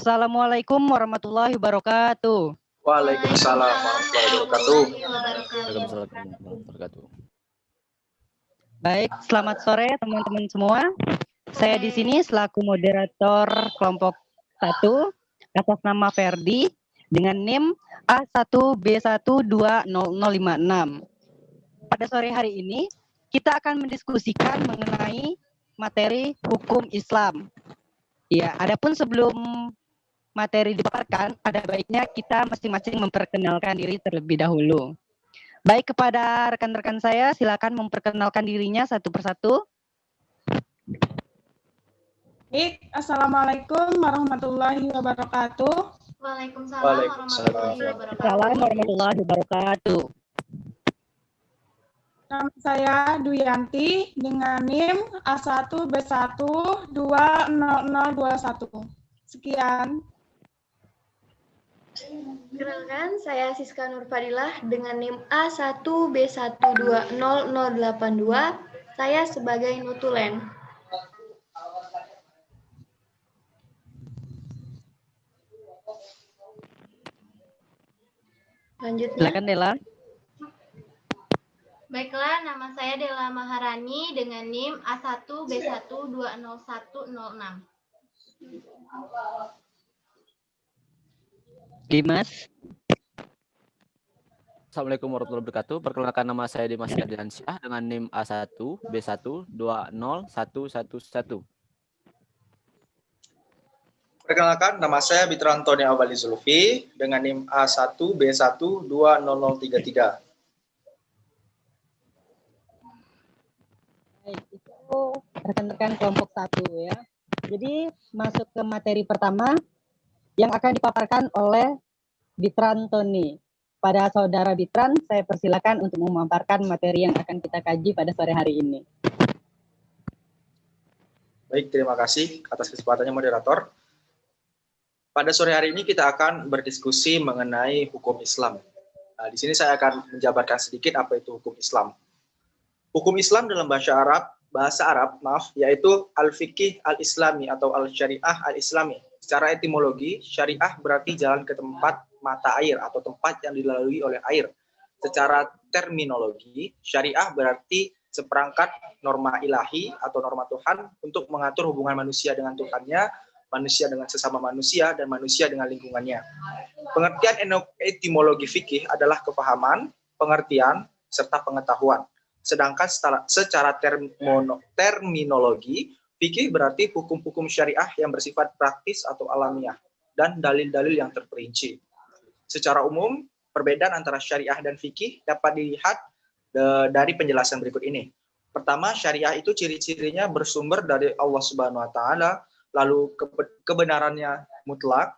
Assalamualaikum warahmatullahi wabarakatuh. Waalaikumsalam warahmatullahi wabarakatuh. Waalaikumsalam warahmatullahi wabarakatuh. Baik, selamat sore teman-teman semua. Saya di sini selaku moderator kelompok 1 atas nama Ferdi dengan NIM A1B1200056. Pada sore hari ini kita akan mendiskusikan mengenai materi hukum Islam. Ya, adapun sebelum materi dipaparkan, ada baiknya kita masing-masing memperkenalkan diri terlebih dahulu. Baik, kepada rekan-rekan saya, silakan memperkenalkan dirinya satu persatu. Baik, Assalamualaikum warahmatullahi wabarakatuh. Waalaikumsalam Assalamualaikum warahmatullahi wabarakatuh. Nama saya Duyanti dengan NIM A1B1200021. Sekian. Perkenalkan, saya Siska Nurfadilah dengan NIM A1B1200082. Saya sebagai Nutulen. Selanjutnya. Silakan Dela. Baiklah, nama saya Dela Maharani dengan NIM A1B1200106. Dimas. Assalamualaikum warahmatullahi wabarakatuh. Perkenalkan, nama saya Dimas Ardiansyah dengan NIM A1B1200111. Perkenalkan, nama saya Bitra Antoni Awali Zulfi dengan NIM A1B1200033. Baik, itu rekan-rekan kelompok 1 ya. Jadi masuk ke materi pertama yang akan dipaparkan oleh Bitran Tony. Pada saudara Bitran, saya persilakan untuk memaparkan materi yang akan kita kaji pada sore hari ini. Baik, terima kasih atas kesempatannya moderator. Pada sore hari ini kita akan berdiskusi mengenai hukum Islam. Nah, di sini saya akan menjabarkan sedikit apa itu hukum Islam. Hukum Islam dalam bahasa Arab, yaitu al-fiqih al-islami atau al-syariah al-islami. Secara etimologi, syariah berarti jalan ke tempat mata air atau tempat yang dilalui oleh air. Secara terminologi, syariah berarti seperangkat norma ilahi atau norma Tuhan untuk mengatur hubungan manusia dengan Tuhannya, manusia dengan sesama manusia, dan manusia dengan lingkungannya. Pengertian etimologi fikih adalah kepahaman, pengertian, serta pengetahuan. Sedangkan secara terminologi, fikih berarti hukum-hukum syariah yang bersifat praktis atau alamiah dan dalil-dalil yang terperinci. Secara umum, perbedaan antara syariah dan fikih dapat dilihat dari penjelasan berikut ini. Pertama, syariah itu ciri-cirinya bersumber dari Allah Subhanahu wa taala, lalu kebenarannya mutlak,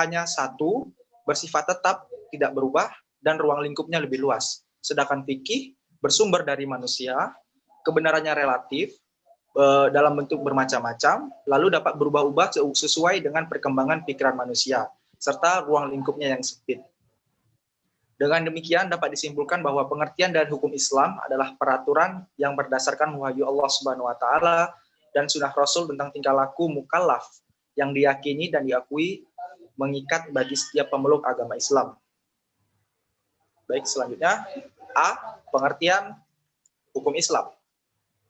hanya satu, bersifat tetap, tidak berubah, dan ruang lingkupnya lebih luas. Sedangkan fikih bersumber dari manusia, kebenarannya relatif, dalam bentuk bermacam-macam, lalu dapat berubah-ubah sesuai dengan perkembangan pikiran manusia, serta ruang lingkupnya yang sempit. Dengan demikian dapat disimpulkan bahwa pengertian dari hukum Islam adalah peraturan yang berdasarkan wahyu Allah Subhanahu wa taala dan sunnah Rasul tentang tingkah laku mukallaf yang diyakini dan diakui mengikat bagi setiap pemeluk agama Islam. Baik, selanjutnya A. Pengertian hukum Islam.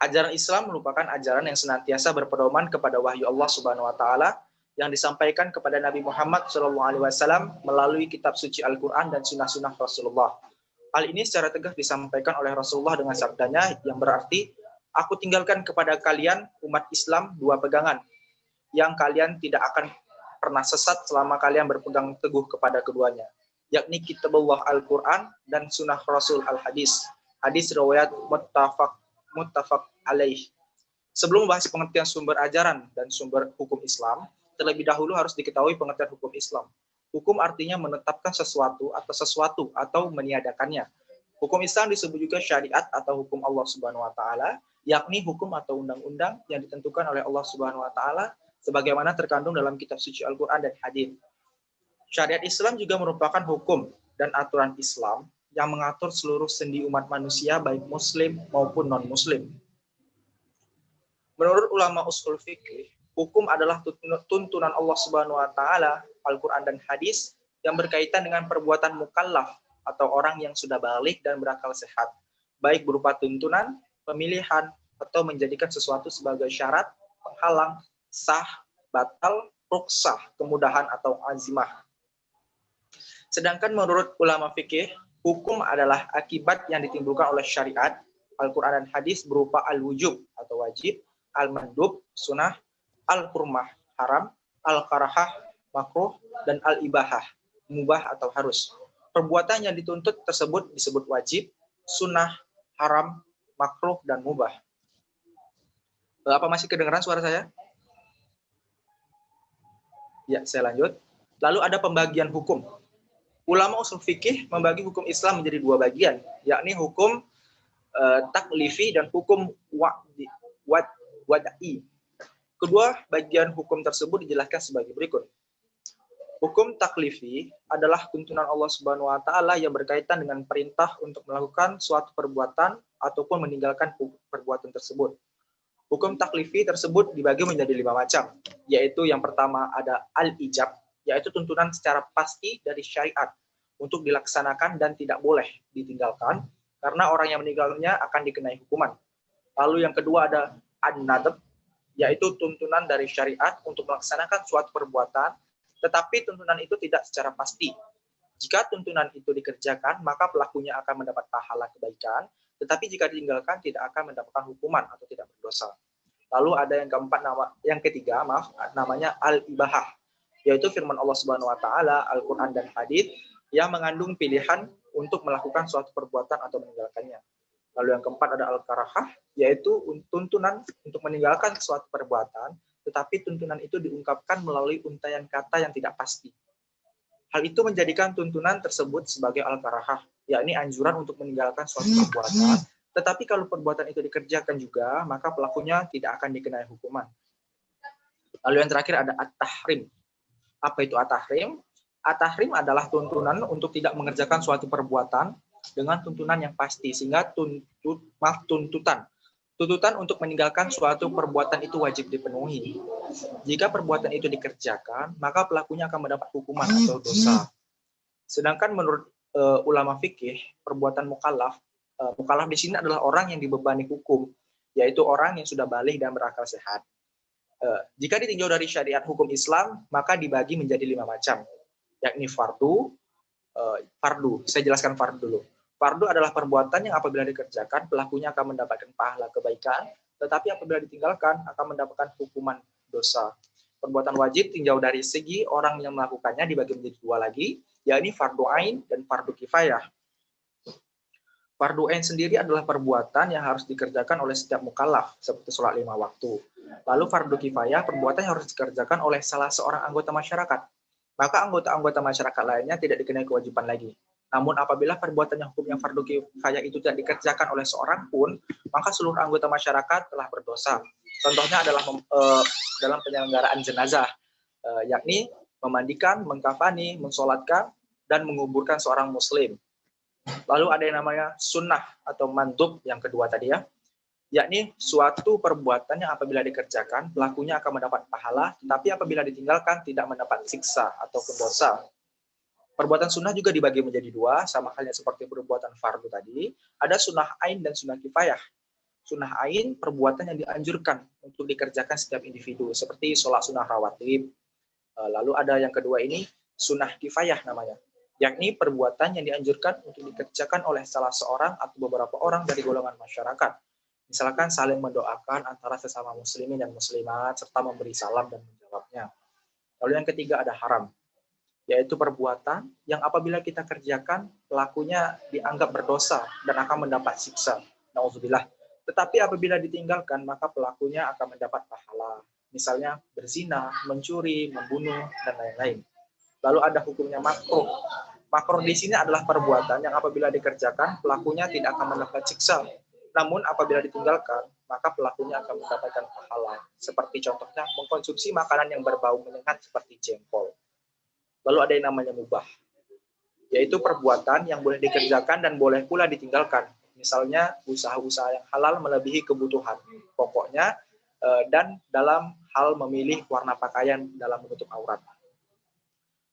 Ajaran Islam merupakan ajaran yang senantiasa berpedoman kepada wahyu Allah Subhanahu wa taala yang disampaikan kepada Nabi Muhammad SAW melalui kitab suci Al-Qur'an dan sunnah-sunnah Rasulullah. Hal ini secara tegas disampaikan oleh Rasulullah dengan sabdanya yang berarti, "Aku tinggalkan kepada kalian umat Islam dua pegangan yang kalian tidak akan pernah sesat selama kalian berpegang teguh kepada keduanya, yakni kitabullah Al-Qur'an dan sunnah Rasul Al-Hadis." Hadis riwayat muttafaq alaih. Sebelum membahas pengertian sumber ajaran dan sumber hukum Islam, terlebih dahulu harus diketahui pengertian hukum Islam. Hukum artinya menetapkan sesuatu atau meniadakannya. Hukum Islam disebut juga syariat atau hukum Allah Subhanahu wa taala, yakni hukum atau undang-undang yang ditentukan oleh Allah Subhanahu wa taala sebagaimana terkandung dalam kitab suci Al-Qur'an dan hadis. Syariat Islam juga merupakan hukum dan aturan Islam yang mengatur seluruh sendi umat manusia baik muslim maupun non-muslim. Menurut ulama usul fikih, Hukum adalah tuntunan Allah Subhanahu wa taala, Al-Qur'an dan hadis yang berkaitan dengan perbuatan mukallaf atau orang yang sudah balik dan berakal sehat, baik berupa tuntunan, pemilihan, atau menjadikan sesuatu sebagai syarat, penghalang, sah, batal, ruksah, kemudahan, atau azimah. Sedangkan menurut ulama fikih, hukum adalah akibat yang ditimbulkan oleh syariat, Al-Quran dan hadis berupa al-wujub atau wajib, al-mandub, sunnah, al-hurmah, haram, al-karahah, makruh, dan al-ibahah, mubah atau harus. Perbuatan yang dituntut tersebut disebut wajib, sunnah, haram, makruh, dan mubah. Apa masih kedengaran suara saya? Ya, saya lanjut. Lalu ada pembagian hukum. Ulama usul fikih membagi hukum Islam menjadi dua bagian, yakni hukum taklifi dan hukum wada'i. Kedua bagian hukum tersebut dijelaskan sebagai berikut. Hukum taklifi adalah tuntunan Allah Subhanahu wa taala yang berkaitan dengan perintah untuk melakukan suatu perbuatan ataupun meninggalkan perbuatan tersebut. Hukum taklifi tersebut dibagi menjadi 5 macam, yaitu yang pertama ada al-ijab, yaitu tuntunan secara pasti dari syariat untuk dilaksanakan dan tidak boleh ditinggalkan, karena orang yang meninggalnya akan dikenai hukuman. Lalu yang kedua ada an-nadab, yaitu tuntunan dari syariat untuk melaksanakan suatu perbuatan, tetapi tuntunan itu tidak secara pasti. Jika tuntunan itu dikerjakan, maka pelakunya akan mendapat pahala kebaikan, tetapi jika ditinggalkan tidak akan mendapatkan hukuman atau tidak berdosa. Lalu ada yang ketiga, namanya al-ibahah, yaitu firman Allah Subhanahu wa taala, Al-Qur'an dan hadits yang mengandung pilihan untuk melakukan suatu perbuatan atau meninggalkannya. Lalu yang keempat ada al-karahah, yaitu tuntunan untuk meninggalkan suatu perbuatan, tetapi tuntunan itu diungkapkan melalui untaian kata yang tidak pasti. Hal itu menjadikan tuntunan tersebut sebagai al-karahah, yakni anjuran untuk meninggalkan suatu perbuatan, tetapi kalau perbuatan itu dikerjakan juga, maka pelakunya tidak akan dikenai hukuman. Lalu yang terakhir ada at-tahrim. Apa itu at-tahrim? At-tahrim adalah tuntunan untuk tidak mengerjakan suatu perbuatan dengan tuntunan yang pasti, sehingga tuntutan untuk meninggalkan suatu perbuatan itu wajib dipenuhi. Jika perbuatan itu dikerjakan, maka pelakunya akan mendapat hukuman atau dosa. Sedangkan menurut ulama fikih, perbuatan mukallaf di sini adalah orang yang dibebani hukum, yaitu orang yang sudah balik dan berakal sehat. Jika ditinjau dari syariat hukum Islam, maka dibagi menjadi 5 macam, yakni fardu. Saya jelaskan fardu dulu. Fardu adalah perbuatan yang apabila dikerjakan, pelakunya akan mendapatkan pahala kebaikan, tetapi apabila ditinggalkan, akan mendapatkan hukuman dosa. Perbuatan wajib tinjau dari segi orang yang melakukannya dibagi menjadi 2 lagi, yakni fardu ain dan fardu kifayah. Fardu ain sendiri adalah perbuatan yang harus dikerjakan oleh setiap mukallaf, seperti sholat 5 waktu. Lalu fardu kifayah, perbuatan yang harus dikerjakan oleh salah seorang anggota masyarakat. Maka anggota-anggota masyarakat lainnya tidak dikenai kewajiban lagi. Namun apabila perbuatan yang hukumnya fardu kifayah itu tidak dikerjakan oleh seorang pun, maka seluruh anggota masyarakat telah berdosa. Contohnya adalah dalam penyelenggaraan jenazah, yakni memandikan, mengkafani, mensolatkan, dan menguburkan seorang muslim. Lalu ada yang namanya sunnah atau mandub yang kedua tadi ya, yakni suatu perbuatan yang apabila dikerjakan, pelakunya akan mendapat pahala, tetapi apabila ditinggalkan tidak mendapat siksa ataupun dosa. Perbuatan sunnah juga dibagi menjadi 2, sama halnya seperti perbuatan fardu tadi. Ada sunnah ain dan sunnah kifayah. Sunnah ain, perbuatan yang dianjurkan untuk dikerjakan setiap individu, seperti sholat sunnah rawatib. Lalu ada yang kedua ini, sunnah kifayah namanya, yakni perbuatan yang dianjurkan untuk dikerjakan oleh salah seorang atau beberapa orang dari golongan masyarakat. Misalkan saling mendoakan antara sesama muslimin dan muslimat, serta memberi salam dan menjawabnya. Lalu yang ketiga ada haram, yaitu perbuatan yang apabila kita kerjakan, pelakunya dianggap berdosa dan akan mendapat siksa. Nauzubillah. Tetapi apabila ditinggalkan, maka pelakunya akan mendapat pahala. Misalnya berzina, mencuri, membunuh, dan lain-lain. Lalu ada hukumnya makruh. Makruh di sini adalah perbuatan yang apabila dikerjakan, pelakunya tidak akan mendapat siksa. Namun apabila ditinggalkan, maka pelakunya akan mendapatkan pahala. Seperti contohnya mengkonsumsi makanan yang berbau menyengat seperti jengkol. Lalu ada yang namanya mubah, yaitu perbuatan yang boleh dikerjakan dan boleh pula ditinggalkan. Misalnya usaha-usaha yang halal melebihi kebutuhan. Pokoknya dan dalam hal memilih warna pakaian dalam menutup aurat.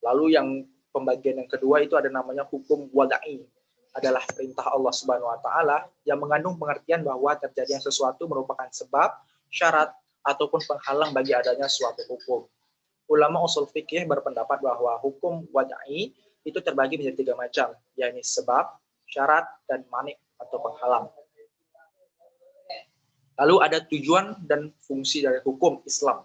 Lalu yang pembagian yang kedua itu ada namanya hukum wada'i, adalah perintah Allah Subhanahu wa taala yang mengandung pengertian bahwa terjadinya sesuatu merupakan sebab, syarat ataupun penghalang bagi adanya suatu hukum. Ulama usul fikih berpendapat bahwa hukum wada'i itu terbagi menjadi 3 macam, yakni sebab, syarat, dan mani atau penghalang. Lalu ada tujuan dan fungsi dari hukum Islam.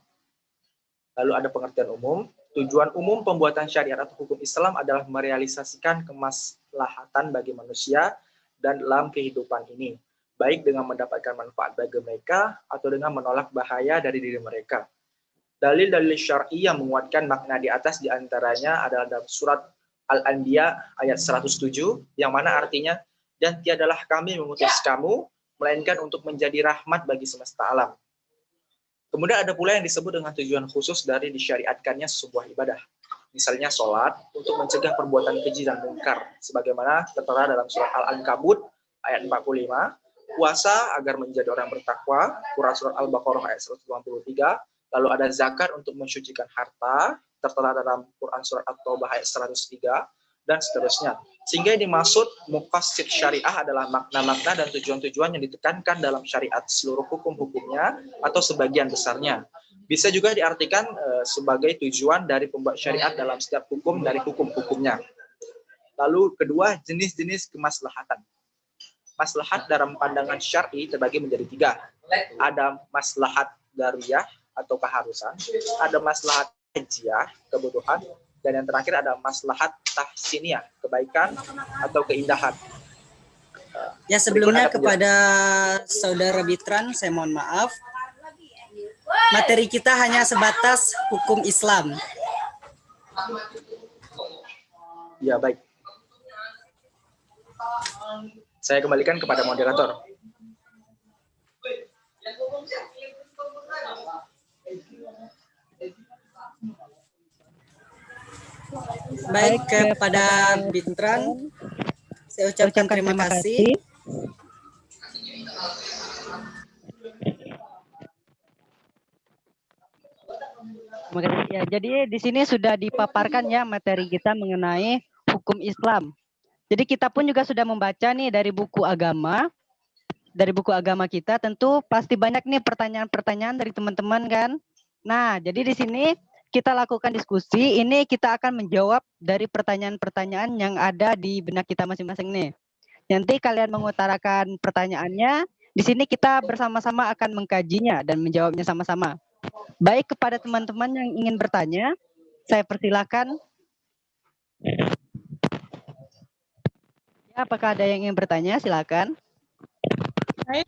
Lalu ada pengertian umum. Tujuan umum pembuatan syariat atau hukum Islam adalah merealisasikan kemaslahatan bagi manusia dan dalam kehidupan ini, baik dengan mendapatkan manfaat bagi mereka atau dengan menolak bahaya dari diri mereka. Dalil-dalil syar'i yang menguatkan makna di atas diantaranya adalah dalam surat Al-Anbiya ayat 107, yang mana artinya, dan tiadalah kami mengutus kamu, melainkan untuk menjadi rahmat bagi semesta alam. Kemudian ada pula yang disebut dengan tujuan khusus dari disyariatkannya sebuah ibadah. Misalnya sholat untuk mencegah perbuatan keji dan mungkar, sebagaimana tertera dalam surat Al-Ankabut ayat 45, puasa agar menjadi orang bertakwa, surat Al-Baqarah ayat 183, lalu ada zakat untuk mensucikan harta, tertera dalam Quran surat At-Taubah ayat 103, dan seterusnya. Sehingga yang dimaksud muqassid syariah adalah makna-makna dan tujuan-tujuan yang ditekankan dalam syariat, seluruh hukum-hukumnya atau sebagian besarnya. Bisa juga diartikan sebagai tujuan dari pembuat syariat dalam setiap hukum dari hukum-hukumnya. Lalu kedua, jenis-jenis kemaslahatan. Maslahat dalam pandangan syar'i terbagi menjadi 3. Ada maslahat daruriyah atau keharusan, ada maslahat hajiyah, kebutuhan, dan yang terakhir ada maslahat tahsiniyah, kebaikan atau keindahan. Ya, sebelumnya kepada Saudara Bitran, saya mohon maaf. Materi kita hanya sebatas hukum Islam. Ya, baik. Saya kembalikan kepada moderator. Baik, kepada Bitran, saya ucapkan terima kasih. Ya, jadi di sini sudah dipaparkan ya materi kita mengenai hukum Islam. Jadi kita pun juga sudah membaca nih dari buku agama. Dari buku agama kita tentu pasti banyak nih pertanyaan-pertanyaan dari teman-teman kan. Nah, jadi di sini kita lakukan diskusi. Ini kita akan menjawab dari pertanyaan-pertanyaan yang ada di benak kita masing-masing nih. Nanti kalian mengutarakan pertanyaannya. Di sini kita bersama-sama akan mengkajinya dan menjawabnya sama-sama. Baik, kepada teman-teman yang ingin bertanya, saya persilakan. Ya, apakah ada yang ingin bertanya? Silakan. Baik.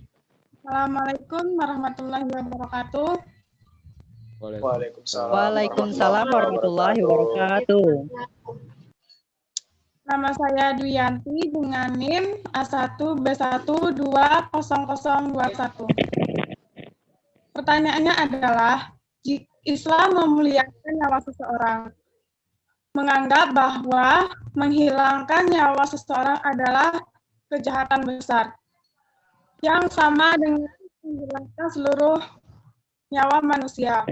Assalamualaikum warahmatullahi wabarakatuh. Waalaikumsalam. Waalaikumsalam warahmatullahi wabarakatuh. Nama saya Duyanti dengan NIM A1B1200021. Pertanyaannya adalah, jika Islam memuliakan nyawa seseorang, menganggap bahwa menghilangkan nyawa seseorang adalah kejahatan besar, yang sama dengan menghilangkan seluruh nyawa manusia.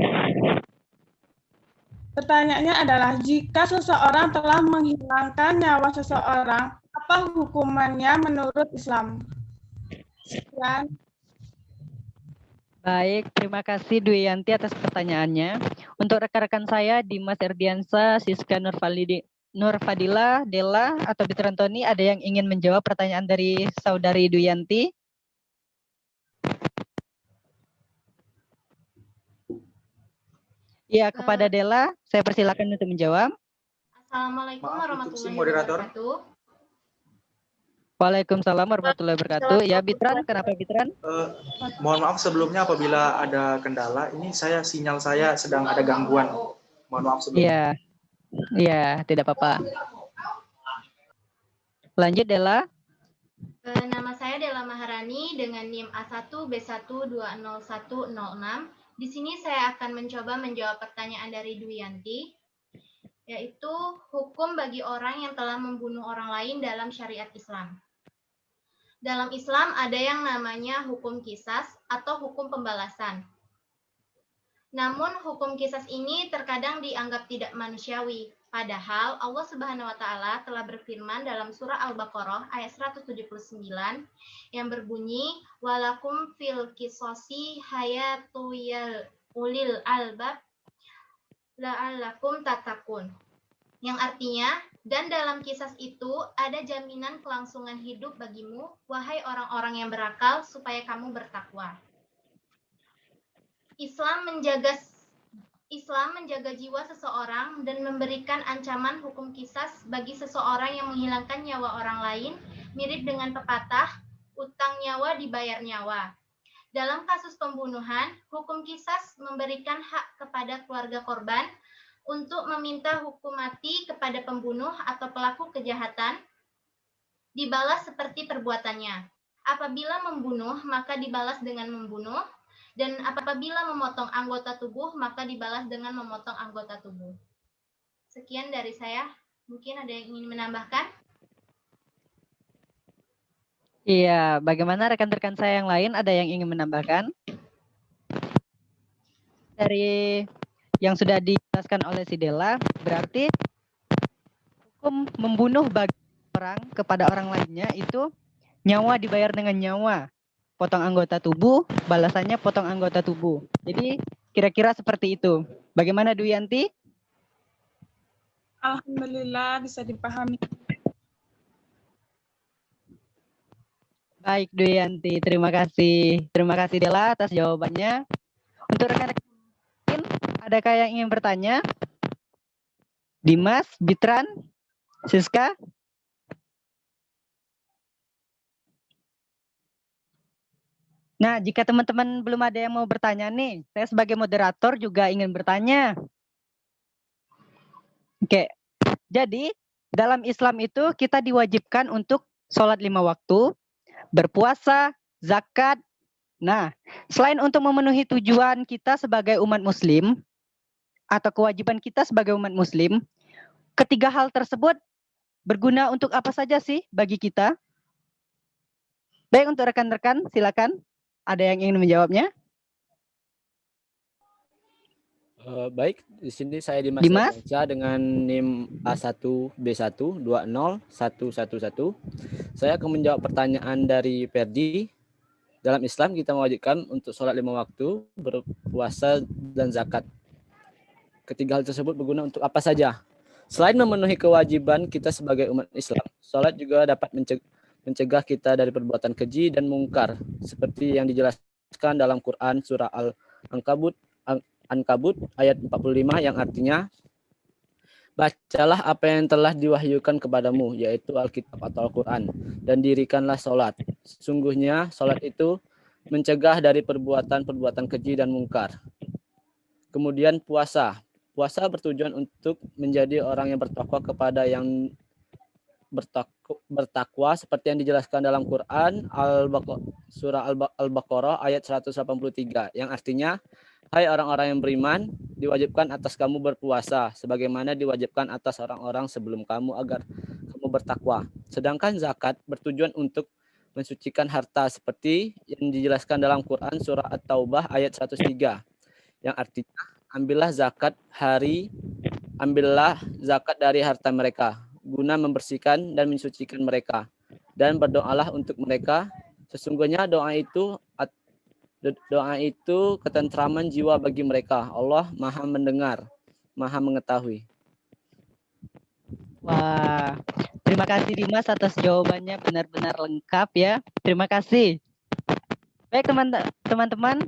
Pertanyaannya adalah, jika seseorang telah menghilangkan nyawa seseorang, apa hukumannya menurut Islam? Sekian. Baik, terima kasih Dwi Yanti atas pertanyaannya. Untuk rekan-rekan saya, Dimas Erdiansa, Siska Nurfadila, Della, atau Bitrantoni, ada yang ingin menjawab pertanyaan dari Saudari Dwi Yanti? Ya, kepada Della, saya persilakan untuk menjawab. Assalamualaikum warahmatullahi moderator. wabarakatuh. Waalaikumsalam warahmatullahi wabarakatuh. Ya, Bitran, kenapa Bitran? Mohon maaf sebelumnya apabila ada kendala. Ini sinyal saya sedang ada gangguan. Mohon maaf sebelumnya. Iya, tidak apa-apa. Lanjut, Della. Nama saya Della Maharani dengan NIM A1B1200106. Di sini saya akan mencoba menjawab pertanyaan dari Duyanti, yaitu hukum bagi orang yang telah membunuh orang lain dalam syariat Islam. Dalam Islam ada yang namanya hukum qisas atau hukum pembalasan. Namun hukum qisas ini terkadang dianggap tidak manusiawi. Padahal Allah Subhanahu wa taala telah berfirman dalam surah Al-Baqarah ayat 179 yang berbunyi walakum fil qisasi hayatu ulil albab la'allakum tattaqun. Yang artinya, dan dalam kisah itu ada jaminan kelangsungan hidup bagimu, wahai orang-orang yang berakal, supaya kamu bertakwa. Islam menjaga jiwa seseorang dan memberikan ancaman hukum qisas bagi seseorang yang menghilangkan nyawa orang lain, mirip dengan pepatah, utang nyawa dibayar nyawa. Dalam kasus pembunuhan, hukum qisas memberikan hak kepada keluarga korban untuk meminta hukum mati kepada pembunuh atau pelaku kejahatan, dibalas seperti perbuatannya. Apabila membunuh, maka dibalas dengan membunuh, dan apabila memotong anggota tubuh, maka dibalas dengan memotong anggota tubuh. Sekian dari saya. Mungkin ada yang ingin menambahkan? Iya, bagaimana rekan-rekan saya yang lain ada yang ingin menambahkan? Dari yang sudah dijelaskan oleh si Dela, berarti hukum membunuh bagi orang kepada orang lainnya itu nyawa dibayar dengan nyawa. Potong anggota tubuh, balasannya potong anggota tubuh. Jadi kira-kira seperti itu. Bagaimana Duyanti? Alhamdulillah bisa dipahami. Baik Duyanti, terima kasih. Terima kasih Dela atas jawabannya. Untuk rekan-rekan lain, adakah yang ingin bertanya? Dimas, Bitran, Siska? Nah, jika teman-teman belum ada yang mau bertanya nih, saya sebagai moderator juga ingin bertanya. Oke, jadi dalam Islam itu kita diwajibkan untuk sholat 5 waktu, berpuasa, zakat. Nah, selain untuk memenuhi tujuan kita sebagai umat muslim, atau kewajiban kita sebagai umat muslim, ketiga hal tersebut berguna untuk apa saja sih bagi kita? Baik, untuk rekan-rekan, silakan. Ada yang ingin menjawabnya? Baik, di sini saya Dimas Dimas? Baca dengan NIM A1B1-20111. Saya akan menjawab pertanyaan dari Ferdi. Dalam Islam kita mewajibkan untuk sholat 5 waktu, berpuasa dan zakat. Ketiga hal tersebut berguna untuk apa saja? Selain memenuhi kewajiban kita sebagai umat Islam, sholat juga dapat mencegah kita dari perbuatan keji dan mungkar, seperti yang dijelaskan dalam Quran surah Al-Ankabut ayat 45 yang artinya, bacalah apa yang telah diwahyukan kepadamu, yaitu Alkitab atau Al-Quran, dan dirikanlah sholat. Sesungguhnya sholat itu mencegah dari perbuatan-perbuatan keji dan mungkar. Kemudian puasa. Puasa bertujuan untuk menjadi orang yang bertakwa kepada yang bertakwa seperti yang dijelaskan dalam Quran surah Al-Baqarah ayat 183 yang artinya, hai orang-orang yang beriman, diwajibkan atas kamu berpuasa sebagaimana diwajibkan atas orang-orang sebelum kamu agar kamu bertakwa. Sedangkan zakat bertujuan untuk mensucikan harta seperti yang dijelaskan dalam Quran surah At-Taubah ayat 103 yang artinya, ambillah zakat dari harta mereka guna membersihkan dan mensucikan mereka, dan berdoalah untuk mereka. Sesungguhnya doa itu ketentraman jiwa bagi mereka. Allah Maha mendengar, Maha mengetahui. Wah, terima kasih Dimas atas jawabannya, benar-benar lengkap ya. Terima kasih. Baik teman-teman,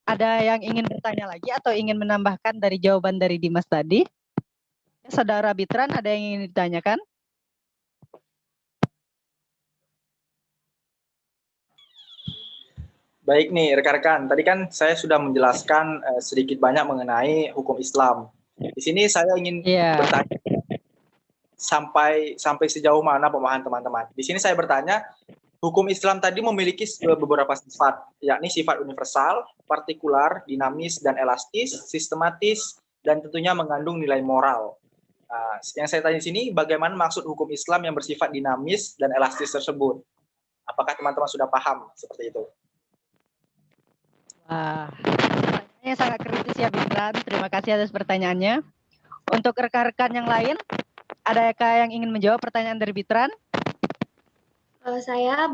ada yang ingin bertanya lagi atau ingin menambahkan dari jawaban dari Dimas tadi? Saudara Bitran, ada yang ingin ditanyakan? Baik nih rekan-rekan, tadi kan saya sudah menjelaskan sedikit banyak mengenai hukum Islam. Di sini saya ingin bertanya sampai sejauh mana pemahaman teman-teman. Di sini saya bertanya, hukum Islam tadi memiliki beberapa sifat, yakni sifat universal, partikular, dinamis dan elastis, sistematis, dan tentunya mengandung nilai moral. Yang saya tanya di sini, bagaimana maksud hukum Islam yang bersifat dinamis dan elastis tersebut? Apakah teman-teman sudah paham seperti itu? Wah, pertanyaannya sangat kritis ya Bitran. Terima kasih atas pertanyaannya. Untuk rekan-rekan yang lain, adakah yang ingin menjawab pertanyaan dari Bitran? Saya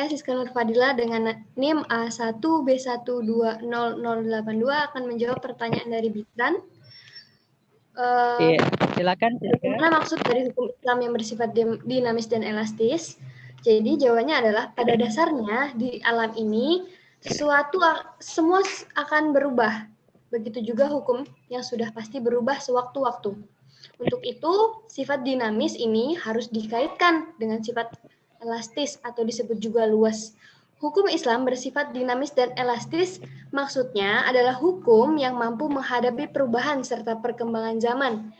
Siska Nurfadila dengan NIM A1B1200082 akan menjawab pertanyaan dari Bitran. Iya, silakan. Bagaimana maksud dari hukum Islam yang bersifat dinamis dan elastis? Jadi jawabannya adalah pada dasarnya di alam ini semua akan berubah. Begitu juga hukum yang sudah pasti berubah sewaktu-waktu. Untuk itu, sifat dinamis ini harus dikaitkan dengan sifat elastis atau disebut juga luas. Hukum Islam bersifat dinamis dan elastis, maksudnya adalah hukum yang mampu menghadapi perubahan serta perkembangan zaman.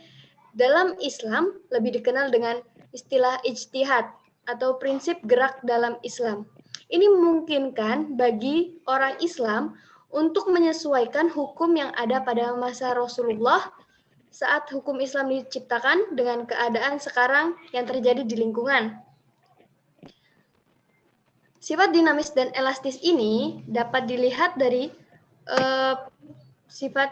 Dalam Islam lebih dikenal dengan istilah ijtihad atau prinsip gerak dalam Islam. Ini memungkinkan bagi orang Islam untuk menyesuaikan hukum yang ada pada masa Rasulullah saat hukum Islam diciptakan dengan keadaan sekarang yang terjadi di lingkungan. Sifat dinamis dan elastis ini dapat dilihat dari sifat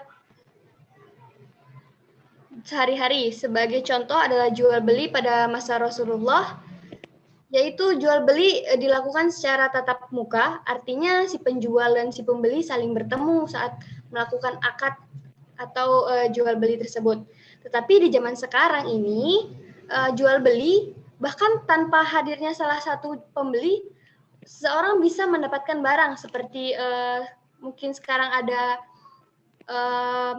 sehari-hari. Sebagai contoh adalah jual beli pada masa Rasulullah, yaitu jual beli dilakukan secara tatap muka, artinya si penjual dan si pembeli saling bertemu saat melakukan akad atau jual beli tersebut. Tetapi di zaman sekarang ini, jual beli bahkan tanpa hadirnya salah satu pembeli, seseorang bisa mendapatkan barang seperti mungkin sekarang ada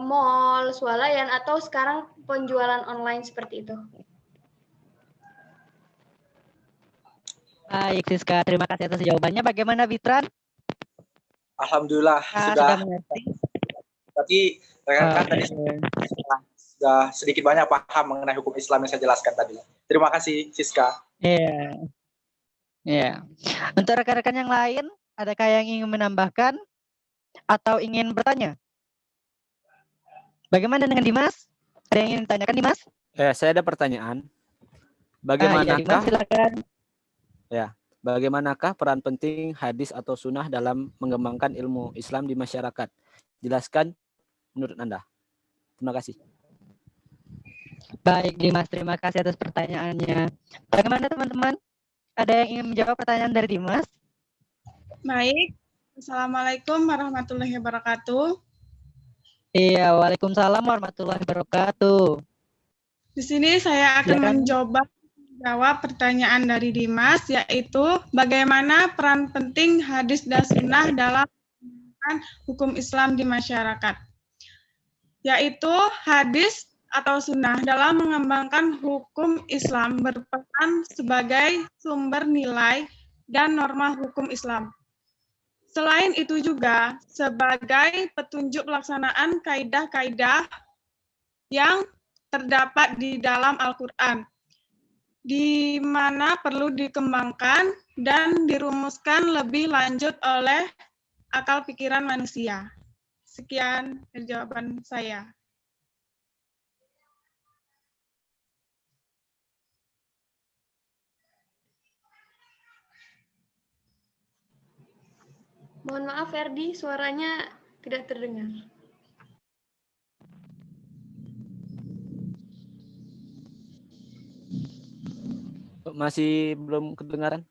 mall, swalayan, atau sekarang penjualan online seperti itu. Baik, Siska. Terima kasih atas jawabannya. Bagaimana, Bitran? Alhamdulillah Sudah mengerti. Tapi rekan-rekan tadi sudah sedikit banyak paham mengenai hukum Islam yang saya jelaskan tadi. Terima kasih, Siska. Iya. Ya, untuk rekan-rekan yang lain, adakah yang ingin menambahkan atau ingin bertanya? Bagaimana dengan Dimas? Ada yang ingin ditanyakan, Dimas? Saya ada pertanyaan. Iya, Dimas, silakan. Ya, bagaimanakah peran penting hadis atau sunnah dalam mengembangkan ilmu Islam di masyarakat? Jelaskan menurut Anda. Terima kasih. Baik, Dimas, terima kasih atas pertanyaannya. Bagaimana teman-teman? Ada yang ingin menjawab pertanyaan dari Dimas? Baik. Assalamualaikum warahmatullahi wabarakatuh. Iya, waalaikumsalam warahmatullahi wabarakatuh. Di sini saya akan menjawab pertanyaan dari Dimas, yaitu bagaimana peran penting hadis dan sunnah dalam hukum Islam di masyarakat. Yaitu hadis atau sunnah dalam mengembangkan hukum Islam berperan sebagai sumber nilai dan norma hukum Islam. Selain itu juga sebagai petunjuk pelaksanaan kaidah-kaidah yang terdapat di dalam Al-Quran, di mana perlu dikembangkan dan dirumuskan lebih lanjut oleh akal pikiran manusia. Sekian jawaban saya. Mohon maaf Ferdi, suaranya tidak terdengar. Masih belum kedengaran?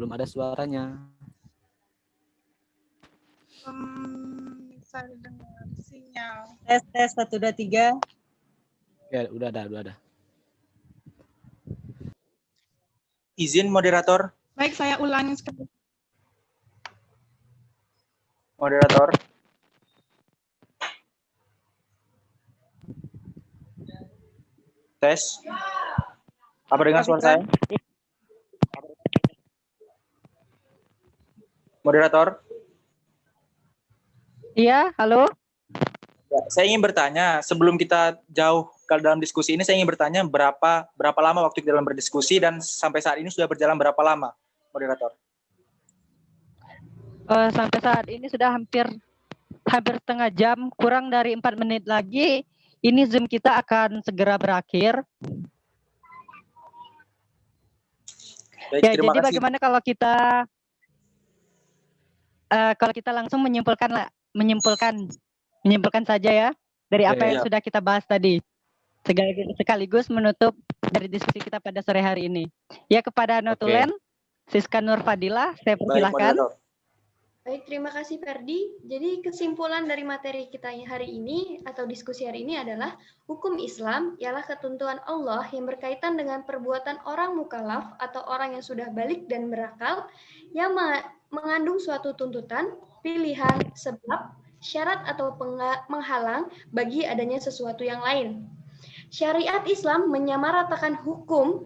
Belum ada suaranya. Bisa dengar sinyal. Tes 1, 2, 3. Ya, udah ada. Izin moderator. Baik, saya ulangi sekali. Moderator. Tes. Apa dengar suara saya? Moderator. Iya, halo. Ya, saya ingin bertanya, sebelum kita jauh ke dalam diskusi ini, saya ingin bertanya berapa lama waktu dalam berdiskusi dan sampai saat ini sudah berjalan berapa lama, moderator? Sampai saat ini sudah hampir setengah jam, kurang dari 4 menit lagi. Ini Zoom kita akan segera berakhir. Baik, Ya, terima jadi kasih. bagaimana kalau kita kalau kita langsung menyimpulkan saja ya dari apa yang sudah kita bahas tadi. Sekaligus menutup dari diskusi kita pada sore hari ini. Ya, kepada Notulen, Siska Nur Fadila, saya persilahkan. Baik, terima kasih Ferdi. Jadi kesimpulan dari materi kita hari ini atau diskusi hari ini adalah hukum Islam ialah ketentuan Allah yang berkaitan dengan perbuatan orang mukallaf atau orang yang sudah balik dan berakal yang mengandung suatu tuntutan, pilihan, sebab, syarat atau menghalang bagi adanya sesuatu yang lain. Syariat Islam menyamaratakan hukum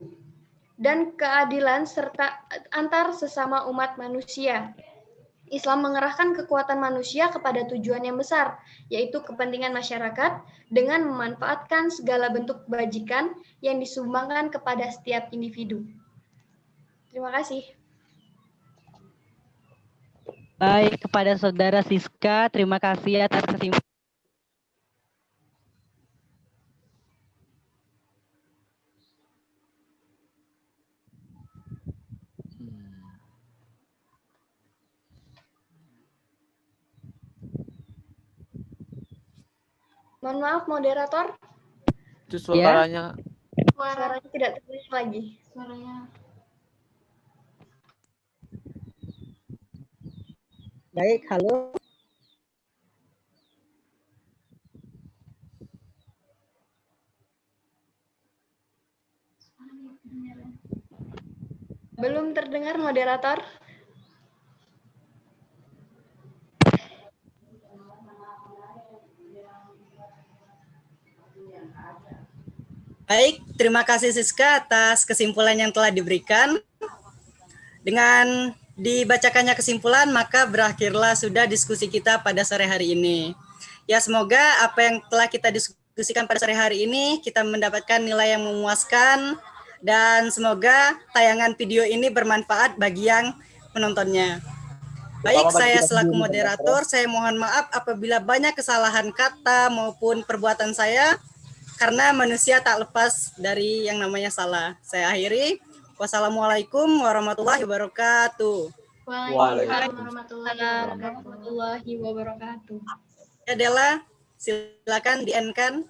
dan keadilan serta antar sesama umat manusia. Islam mengerahkan kekuatan manusia kepada tujuan yang besar, yaitu kepentingan masyarakat dengan memanfaatkan segala bentuk kebajikan yang disumbangkan kepada setiap individu. Terima kasih. Baik, kepada Saudara Siska, terima kasih atas kesimpulan. Mohon maaf, moderator. Itu suaranya. Suaranya tidak terdengar lagi. Suaranya. Baik, halo. Belum terdengar, moderator. Baik, terima kasih Siska atas kesimpulan yang telah diberikan. Dengan dibacakannya kesimpulan, maka berakhirlah sudah diskusi kita pada sore hari ini. Ya, semoga apa yang telah kita diskusikan pada sore hari ini, kita mendapatkan nilai yang memuaskan, dan semoga tayangan video ini bermanfaat bagi yang menontonnya. Baik, saya selaku moderator, saya mohon maaf apabila banyak kesalahan kata maupun perbuatan saya, karena manusia tak lepas dari yang namanya salah. Saya akhiri. Wassalamualaikum warahmatullahi wabarakatuh. Waalaikumsalam warahmatullahi wabarakatuh. Warahmatullahi wabarakatuh. Ya Dela, silakan di-end-kan.